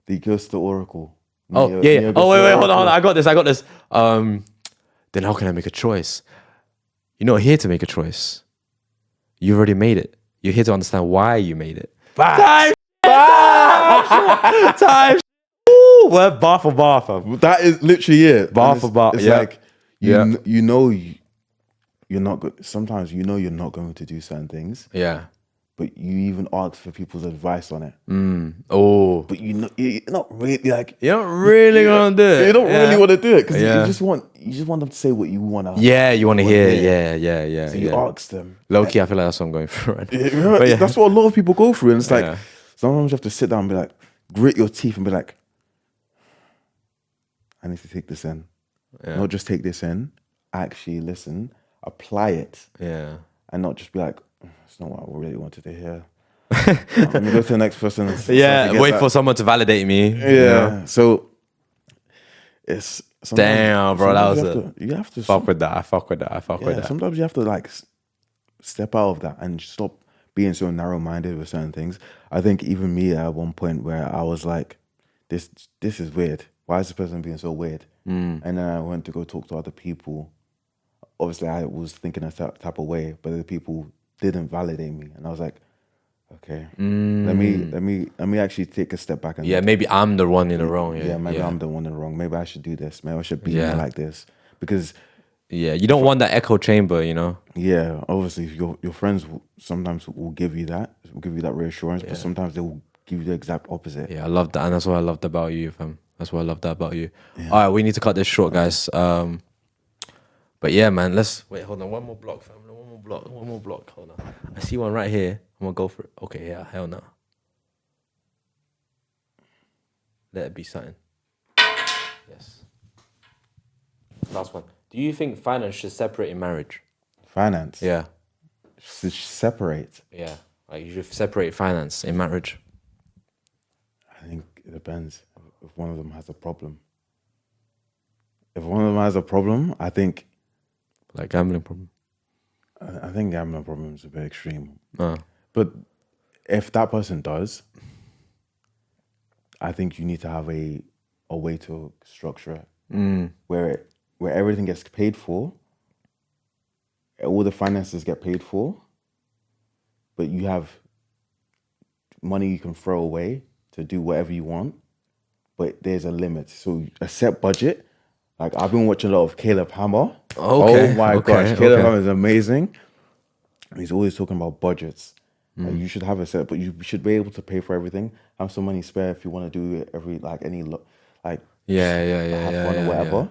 Speaker 1: he goes to the Oracle.
Speaker 2: Yeah. Oh wait, hold on. I got this. Then how can I make a choice? You're not here to make a choice. You've already made it. You're here to understand why you made it. Time. Ooh, we're bar for bar, fam.
Speaker 1: That is literally it.
Speaker 2: Bar for bar.
Speaker 1: It's
Speaker 2: yeah.
Speaker 1: like you know you're not good. Sometimes you know you're not going to do certain things.
Speaker 2: Yeah.
Speaker 1: But you even ask for people's advice on it.
Speaker 2: Oh.
Speaker 1: But you know you're not really like
Speaker 2: You're not really gonna do it.
Speaker 1: You don't really want to do it because
Speaker 2: Yeah.
Speaker 1: you just want them to say what you want to.
Speaker 2: Yeah, you want to hear. Yeah.
Speaker 1: So you ask them.
Speaker 2: Low key, I feel like that's what I'm going through right now.
Speaker 1: Yeah,
Speaker 2: But yeah.
Speaker 1: that's what a lot of people go through, and it's like
Speaker 2: Yeah.
Speaker 1: sometimes you have to sit down and be like, grit your teeth and be like, I need to take this in.
Speaker 2: Yeah.
Speaker 1: Not just take this in, actually listen, apply it,
Speaker 2: Yeah.
Speaker 1: and not just be like, it's not what I really wanted to hear. Let me go to the next person. And
Speaker 2: Yeah, wait for someone to validate me.
Speaker 1: Yeah.
Speaker 2: You know?
Speaker 1: So it's
Speaker 2: Damn, bro, that was
Speaker 1: you have to
Speaker 2: fuck with that. I fuck with that.
Speaker 1: Sometimes you have to like step out of that and stop being so narrow-minded with certain things. I think even me at one point where I was like, this is weird. Why is this person being so weird? And then I went to go talk to other people. Obviously, I was thinking a type of way, but the people didn't validate me, and I was like, okay, let me actually take a step back and
Speaker 2: maybe I'm the one in the wrong.
Speaker 1: Maybe I'm the one in the wrong. Maybe I should do this. Maybe I should be more like this, because
Speaker 2: you don't want that echo chamber, you know.
Speaker 1: Yeah, obviously, your friends sometimes will give you that, reassurance, but sometimes they will give you the exact opposite.
Speaker 2: Yeah, I love that, and that's what I loved about you, fam. That's what I loved about you. All right, we need to cut this short, guys. But yeah, man, let's wait. Hold on, one more block, fam. One more block. Hold on, I see one right here. I'm gonna go for it. Okay, yeah, hell no. Let it be something. Yes. Last one. Do you think finance should separate in marriage?
Speaker 1: Finance?
Speaker 2: Yeah.
Speaker 1: Separate?
Speaker 2: Yeah. Like you should separate finance in marriage.
Speaker 1: I think it depends if one of them has a problem. If one of them has a problem, I think...
Speaker 2: Like gambling problem?
Speaker 1: I think gambling problem is a bit extreme. But if that person does, I think you need to have a way to structure it where everything gets paid for, all the finances get paid for, but you have money you can throw away to do whatever you want, but there's a limit. So a set budget. Like I've been watching a lot of Caleb Hammer.
Speaker 2: Okay.
Speaker 1: Oh my gosh, Caleb Hammer is amazing. He's always talking about budgets. Like you should have a set, but you should be able to pay for everything. Have some money spare if you want to do it every have fun or whatever.
Speaker 2: Yeah.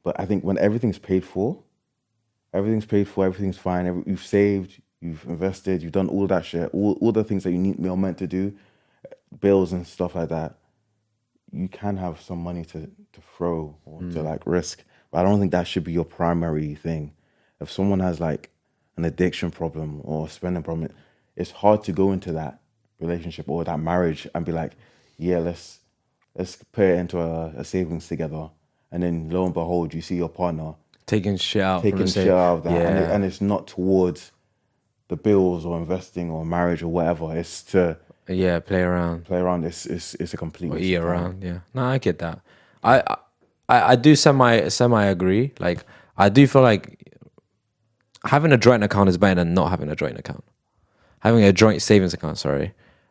Speaker 1: But I think when everything's paid for, everything's fine. You've saved, you've invested, you've done all that shit, all the things that you're meant to do, bills and stuff like that. You can have some money to throw or to risk, but I don't think that should be your primary thing. If someone has like an addiction problem or a spending problem, it's hard to go into that relationship or that marriage and be like, yeah, let's put it into a savings together, and then lo and behold, you see your partner
Speaker 2: taking shit out
Speaker 1: of that, and it's not towards the bills or investing or marriage or whatever. It's to
Speaker 2: play around.
Speaker 1: It's a complete
Speaker 2: eat around. Yeah, no, I get that. I do semi agree. Like I do feel like having a joint account is better than not having a joint account. Having a joint savings account,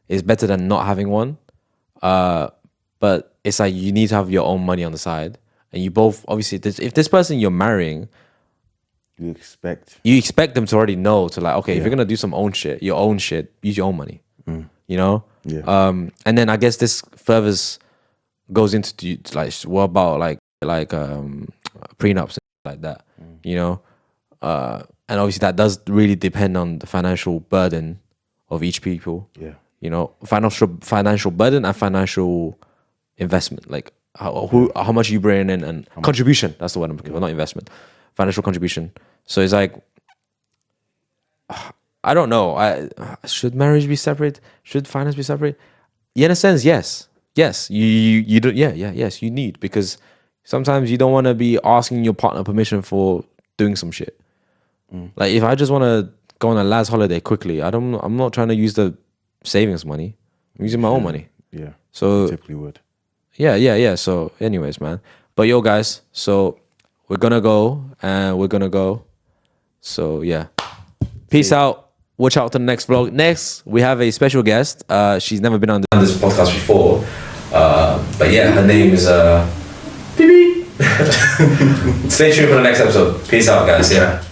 Speaker 2: is better than not having one. But it's like you need to have your own money on the side, and you both obviously. If this person you're marrying,
Speaker 1: you expect them to already know to if you're gonna do some your own shit, use your own money. You know. Yeah.
Speaker 2: And then I guess this further goes into what about prenups and like that, you know. And obviously that does really depend on the financial burden of each people.
Speaker 1: Yeah.
Speaker 2: You know, financial burden and financial investment. Like how much you bring in and contribution. That's the word I'm looking for, not investment. Financial contribution. So it's like, I don't know. Should marriage be separate? Should finance be separate? Yeah, in a sense, yes. Yes, you do. Yes, you need, because sometimes you don't want to be asking your partner permission for doing some shit. Like if I just want to go on a last holiday quickly, I'm not trying to use the savings money. I'm using my own money.
Speaker 1: Yeah.
Speaker 2: So
Speaker 1: you typically would.
Speaker 2: Yeah. So anyways, man. But yo guys, so we're gonna go. So yeah. Peace out. Watch out to the next vlog. Next, we have a special guest. She's never been on this podcast before. But yeah, her name is Stay tuned for the next episode. Peace out, guys. Yeah.